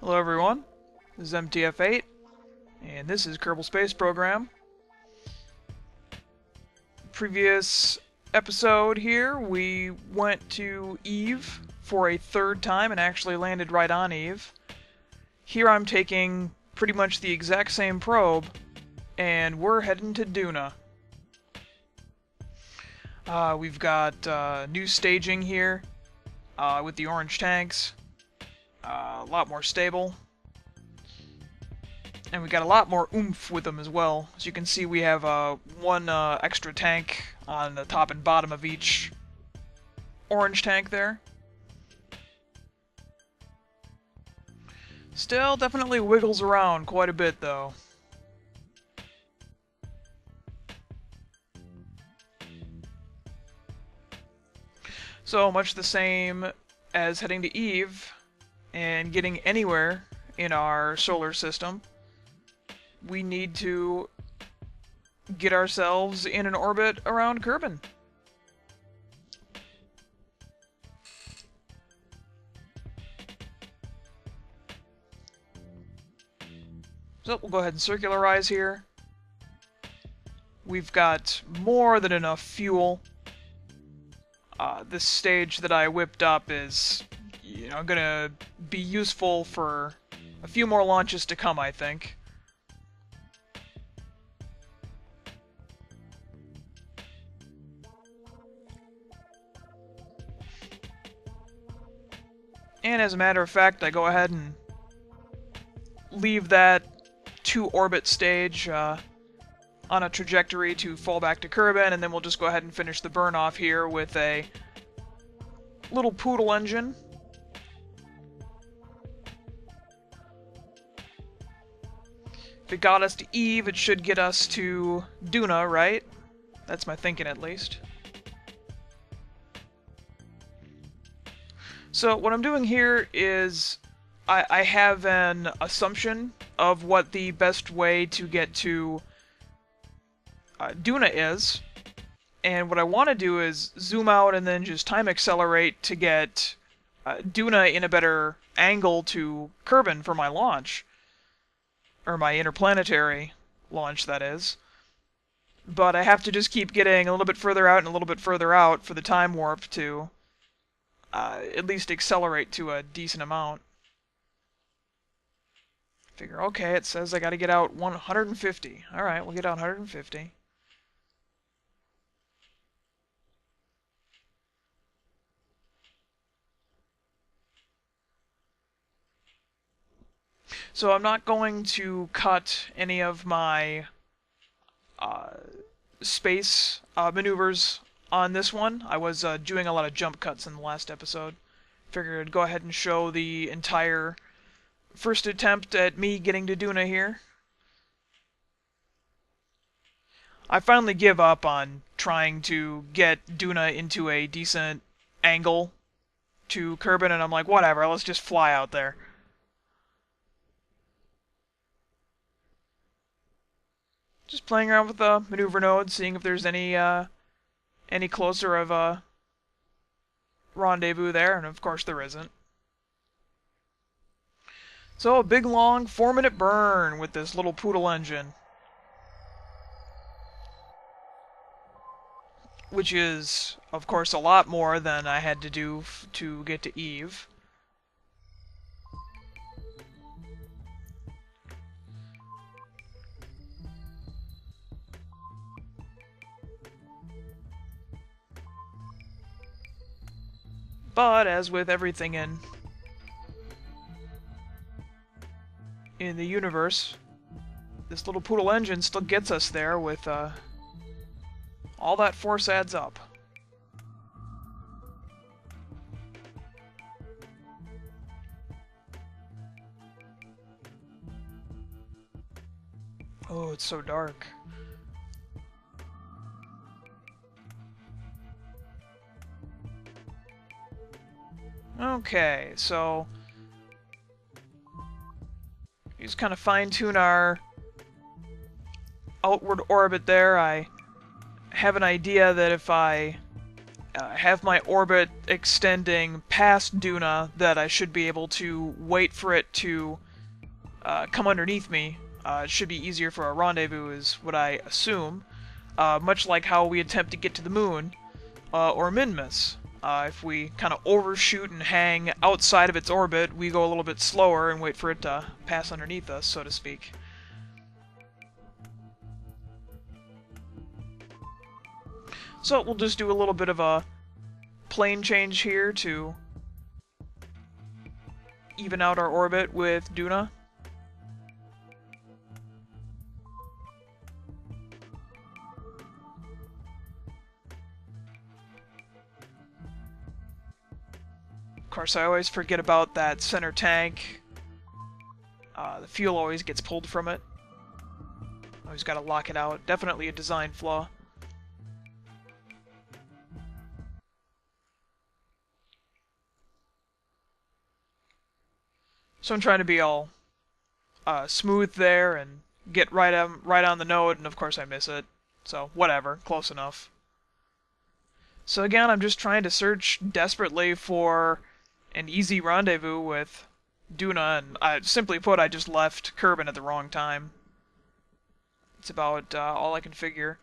Hello everyone, this is MTF8, and this is Kerbal Space Program. Previous episode here, we went to Eve for a third time and actually landed right on Eve. Here I'm taking pretty much the exact same probe, and we're heading to Duna. We've got new staging here with the orange tanks. A lot more stable. And we got a lot more oomph with them as well. As you can see, we have one extra tank on the top and bottom of each orange tank there. Still definitely wiggles around quite a bit though. So much the same as heading to Eve and getting anywhere in our solar system, we need to get ourselves in an orbit around Kerbin. So we'll go ahead and circularize here. We've got more than enough fuel. This stage that I whipped up is, gonna be useful for a few more launches to come, I think. And as a matter of fact, I go ahead and leave that 2-orbit stage on a trajectory to fall back to Kerbin, and then we'll just go ahead and finish the burn off here with a little poodle engine. If it got us to Eve, it should get us to Duna, right? That's my thinking, at least. So what I'm doing here is I have an assumption of what the best way to get to Duna is, and what I want to do is zoom out and then just time accelerate to get Duna in a better angle to Kerbin for my launch. Or my interplanetary launch, that is. But I have to just keep getting a little bit further out and a little bit further out for the time warp to at least accelerate to a decent amount. Figure, okay, it says I gotta get out 150. Alright, we'll get out 150. So I'm not going to cut any of my space maneuvers on this one. I was doing a lot of jump cuts in the last episode. Figured I'd go ahead and show the entire first attempt at me getting to Duna here. I finally give up on trying to get Duna into a decent angle to Kerbin, and I'm like, whatever, let's just fly out there. Just playing around with the maneuver node, seeing if there's any closer of a rendezvous there, and of course there isn't. So a big long 4-minute burn with this little poodle engine, which is of course a lot more than I had to do to get to Eve. But as with everything in the universe, this little poodle engine still gets us there with all that force adds up. Oh, it's so dark. Okay, so just kind of fine-tune our outward orbit there. I have an idea that if I have my orbit extending past Duna, that I should be able to wait for it to come underneath me. It should be easier for a rendezvous, is what I assume. Much like how we attempt to get to the moon, or Minmus. If we kind of overshoot and hang outside of its orbit, we go a little bit slower and wait for it to pass underneath us, so to speak. So we'll just do a little bit of a plane change here to even out our orbit with Duna. Of course, I always forget about that center tank. The fuel always gets pulled from it. Always gotta lock it out. Definitely a design flaw. So I'm trying to be all smooth there and get right on the node, and of course I miss it. So whatever, close enough. So again, I'm just trying to search desperately for an easy rendezvous with Duna, and simply put, I just left Kerbin at the wrong time. It's about all I can figure.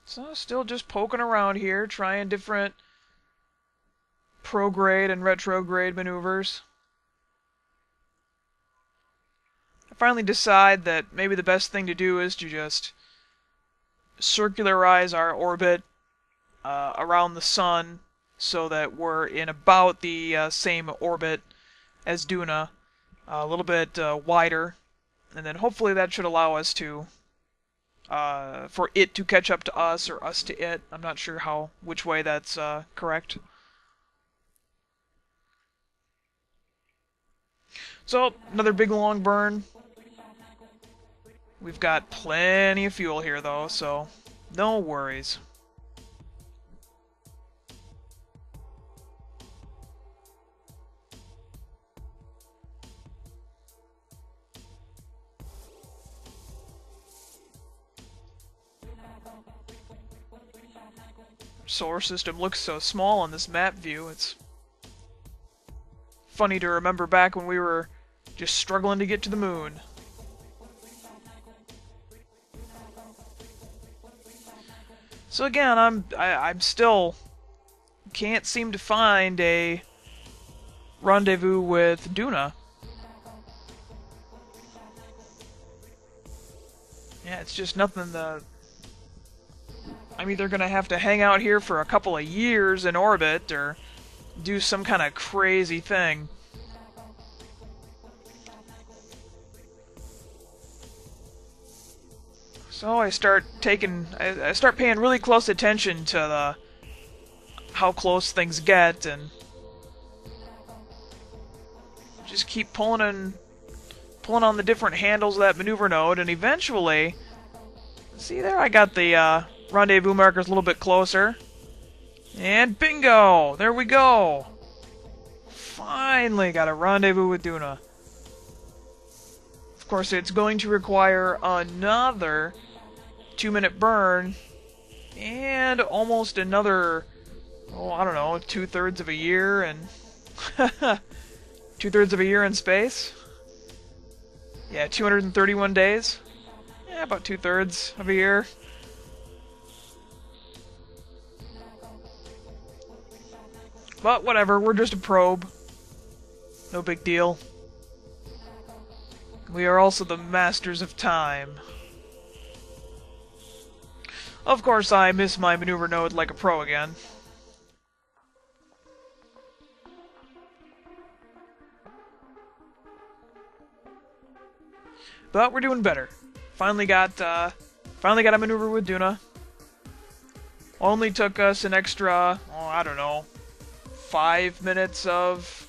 So still just poking around here, trying different prograde and retrograde maneuvers. I finally decide that maybe the best thing to do is to just circularize our orbit around the sun so that we're in about the same orbit as Duna, a little bit wider, and then hopefully that should allow us to for it to catch up to us, or us to it. I'm not sure which way that's correct. So, another big long burn. We've got plenty of fuel here though, so no worries. Solar system looks so small on this map view. It's funny to remember back when we were just struggling to get to the moon. So again, I'm still can't seem to find a rendezvous with Duna. Yeah, it's just nothing. I'm either gonna have to hang out here for a couple of years in orbit, or do some kind of crazy thing. So I start paying really close attention to how close things get, and just keep pulling on the different handles of that maneuver node, and eventually, see there, I got the rendezvous markers a little bit closer, and bingo! There we go! Finally got a rendezvous with Duna. Of course, it's going to require another 2-minute burn, and almost another, I don't know, 2/3 of a year, and 2/3 of a year in space. Yeah, 231 days. Yeah, about 2/3 of a year. But whatever, we're just a probe. No big deal. We are also the masters of time. Of course, I miss my maneuver node like a pro again. But we're doing better. Finally got a maneuver with Duna. Only took us an extra, I don't know, 5 minutes of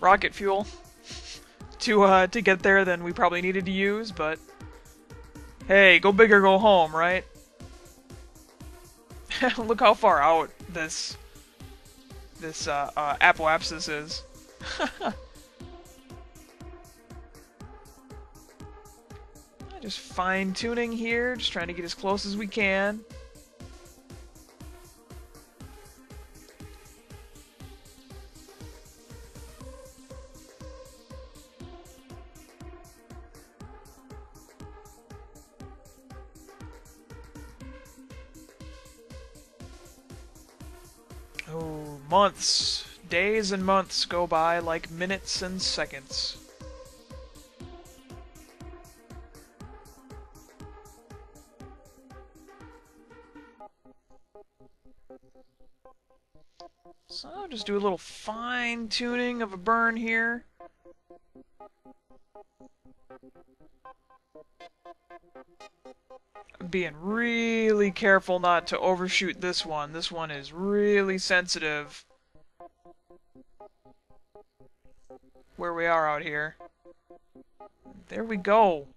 rocket fuel to get there than we probably needed to use, but hey, go big or go home, right? Look how far out this apoapsis is. Just fine-tuning here, just trying to get as close as we can. Oh, months. Days and months go by like minutes and seconds. So I'll just do a little fine-tuning of a burn here. I'm being really careful not to overshoot this one. This one is really sensitive where we are out here. There we go.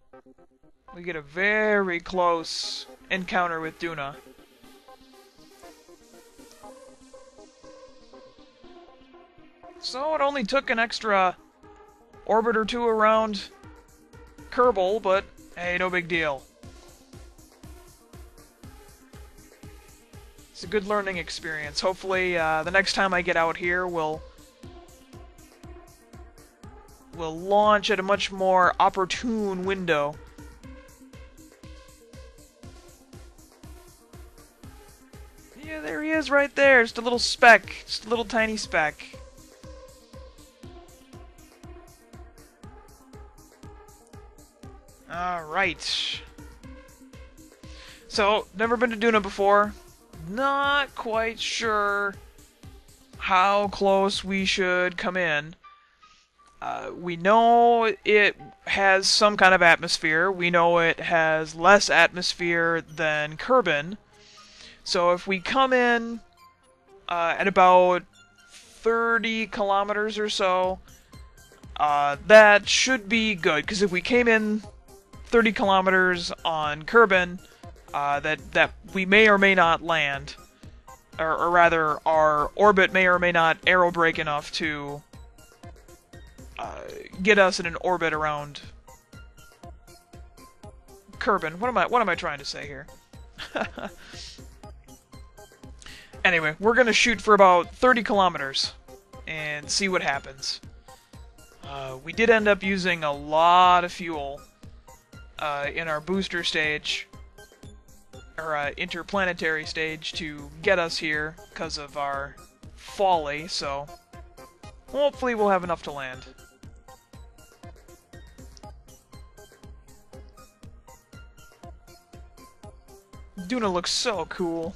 We get a very close encounter with Duna. So it only took an extra orbit or two around Kerbal, but hey, no big deal. It's a good learning experience. Hopefully, the next time I get out here, we'll launch at a much more opportune window. Yeah, there he is right there. Just a little speck. Just a little tiny speck. Alright. So, never been to Duna before. Not quite sure how close we should come in. We know it has some kind of atmosphere. We know it has less atmosphere than Kerbin. So if we come in at about 30 kilometers or so, that should be good. Because if we came in 30 kilometers on Kerbin, that we may or may not land. Or rather, our orbit may or may not aerobrake enough to get us in an orbit around Kerbin. What am I trying to say here? Anyway, we're gonna shoot for about 30 kilometers and see what happens. We did end up using a lot of fuel in our booster stage, or interplanetary stage, to get us here because of our folly, so hopefully we'll have enough to land. Duna looks so cool.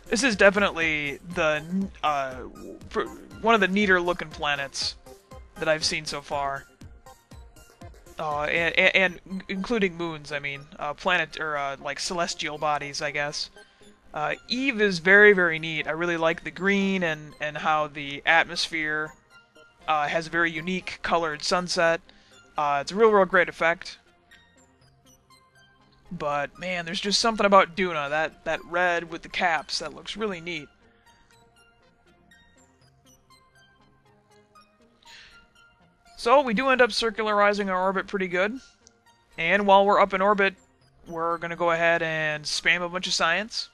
This is definitely the one of the neater looking planets that I've seen so far. And including moons, I mean, planet or like celestial bodies, I guess. Eve is very, very neat. I really like the green and how the atmosphere has a very unique colored sunset. It's a real great effect. But man, there's just something about Duna, that red with the caps, that looks really neat. So we do end up circularizing our orbit pretty good. And while we're up in orbit, we're going to go ahead and spam a bunch of science.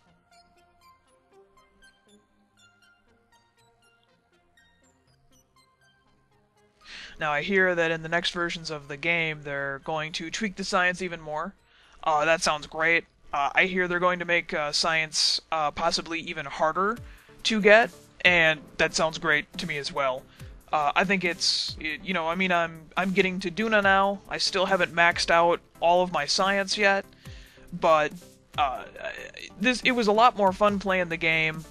Now I hear that in the next versions of the game, they're going to tweak the science even more. That sounds great. I hear they're going to make science possibly even harder to get, and that sounds great to me as well. I think it's, you know, I mean, I'm getting to Duna now. I still haven't maxed out all of my science yet, but it was a lot more fun playing the game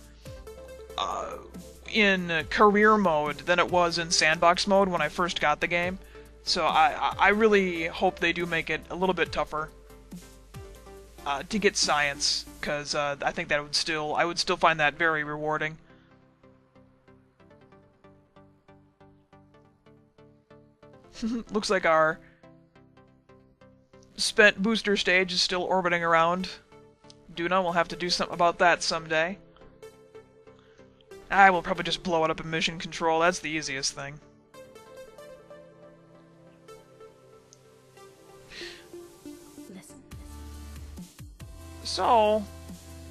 in career mode than it was in sandbox mode when I first got the game. So I really hope they do make it a little bit tougher to get science, because I think that I would still find that very rewarding. Looks like our spent booster stage is still orbiting around Duna. We'll have to do something about that someday. I will probably just blow it up in mission control. That's the easiest thing. So,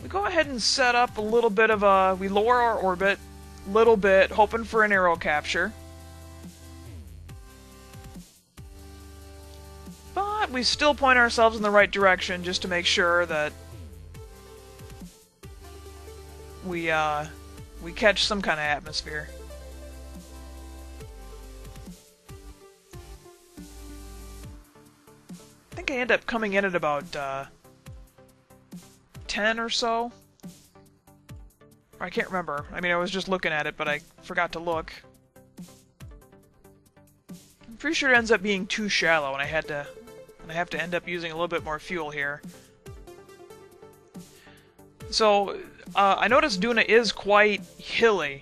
we go ahead and set up a little bit of a... We lower our orbit a little bit, hoping for an arrow capture. But we still point ourselves in the right direction just to make sure that we catch some kind of atmosphere. I think I end up coming in at about 10 or so. I can't remember. I mean, I was just looking at it, but I forgot to look. I'm pretty sure it ends up being too shallow, and I have to end up using a little bit more fuel here. So, I noticed Duna is quite hilly,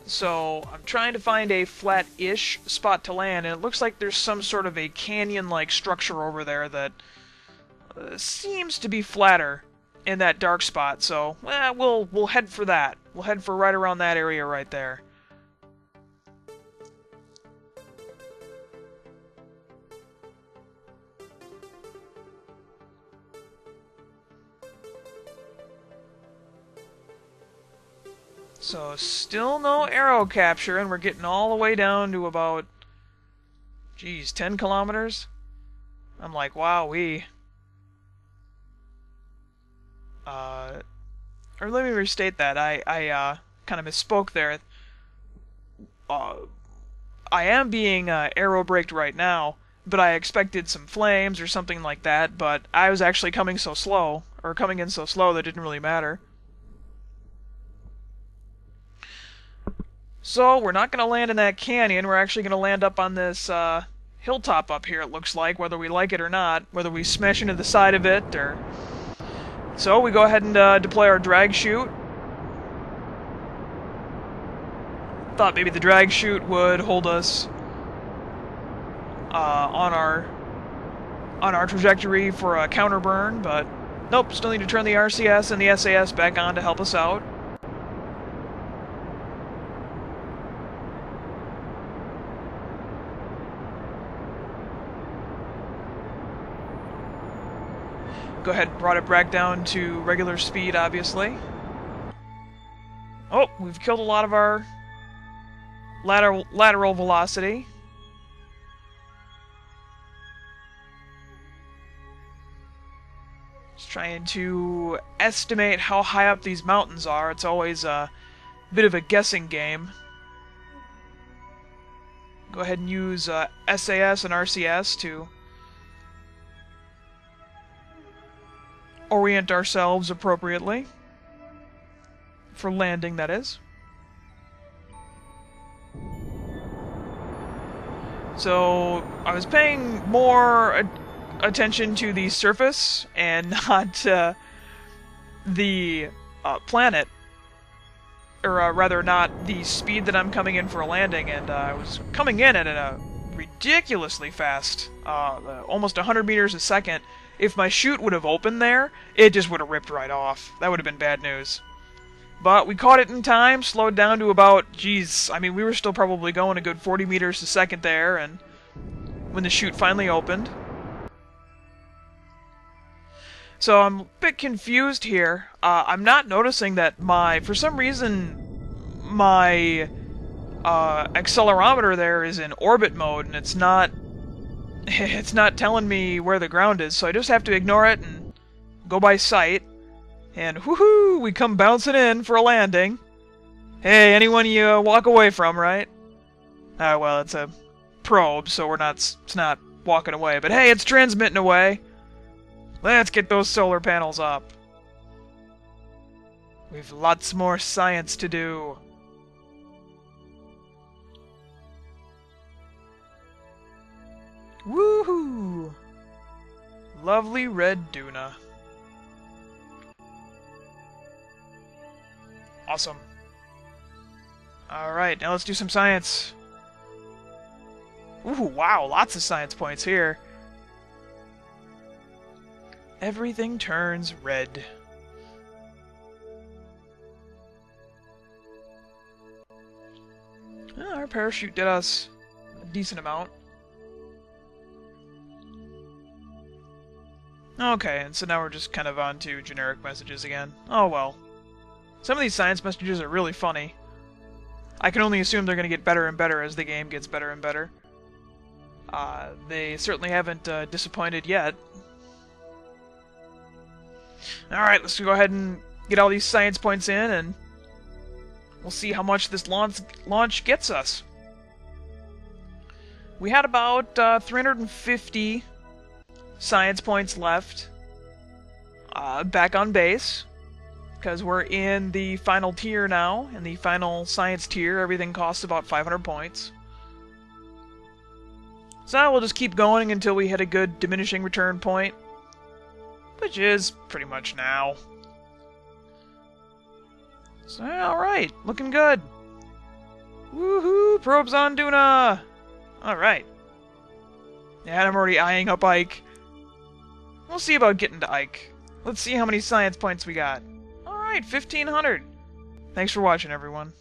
so I'm trying to find a flat-ish spot to land, and it looks like there's some sort of a canyon-like structure over there that seems to be flatter in that dark spot, so we'll head for that. We'll head for right around that area right there. So, still no arrow capture, and we're getting all the way down to about, geez, 10 kilometers? I'm like, wowee. Or let me restate that. I kind of misspoke there. I am being arrow braked right now, but I expected some flames or something like that, but I was actually coming so slow, or coming in so slow that it didn't really matter. So, we're not going to land in that canyon, we're actually going to land up on this hilltop up here, it looks like, whether we like it or not, whether we smash into the side of it, or... So, we go ahead and deploy our drag chute. Thought maybe the drag chute would hold us on our trajectory for a counter burn, but nope, still need to turn the RCS and the SAS back on to help us out. Go ahead and brought it back down to regular speed, obviously. Oh, we've killed a lot of our lateral velocity. Just trying to estimate how high up these mountains are. It's always a bit of a guessing game. Go ahead and use SAS and RCS to orient ourselves appropriately. For landing, that is. So, I was paying more attention to the surface and not the planet. Or rather, not the speed that I'm coming in for a landing, and I was coming in at a ridiculously fast, almost 100 meters a second. If my chute would have opened there, it just would have ripped right off. That would have been bad news. But we caught it in time, slowed down to about, geez, I mean, we were still probably going a good 40 meters a second there, and when the chute finally opened. So I'm a bit confused here. I'm not noticing that for some reason, my accelerometer there is in orbit mode, and it's not telling me where the ground is, so I just have to ignore it and go by sight. And woohoo! We come bouncing in for a landing. Hey, anyone you walk away from, right? Well, it's a probe, so it's not walking away. But hey, it's transmitting away. Let's get those solar panels up. We've lots more science to do. Woohoo! Lovely red Duna. Awesome. Alright, now let's do some science. Ooh, wow, lots of science points here. Everything turns red. Well, our parachute did us a decent amount. Okay, and so now we're just kind of on to generic messages again. Oh well. Some of these science messages are really funny. I can only assume they're going to get better and better as the game gets better and better. They certainly haven't disappointed yet. Alright, let's go ahead and get all these science points in, and we'll see how much this launch gets us. We had about 350 science points left back on base, because we're in the final tier now. In the final science tier, everything costs about 500 points. So we'll just keep going until we hit a good diminishing return point, which is pretty much now. So, alright, looking good. Woohoo! Probes on Duna! Alright. Yeah, and I'm already eyeing up Ike. We'll see about getting to Ike. Let's see how many science points we got. Alright, 1,500. Thanks for watching, everyone.